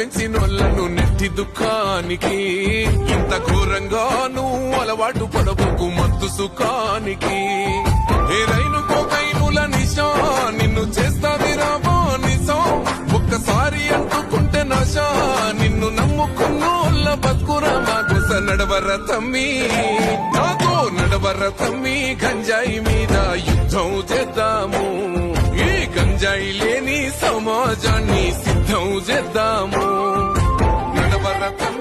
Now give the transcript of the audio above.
పెంచినోళ్లను నెట్టి దుఃఖానికి ఇంత ఘోరంగా నువ్వు అలవాటు పడబోకు మత్తు సుఖానికి ఏదైను కోకైనుల నిశా నిన్ను చేస్తాది రాబో నిజం ఒక్కసారి అంటుకుంటే నశా నిన్ను నమ్ముకున్నోళ్ళ బతుకురా మాగుస నడవర తమ్మి నాతో నడవర తమ్మి గంజాయి మీద యుద్ధం చేద్దాము ఈ గంజాయి లేని సమాజాన్ని సిద్ధం చేద్దాము నడవర తమ్మి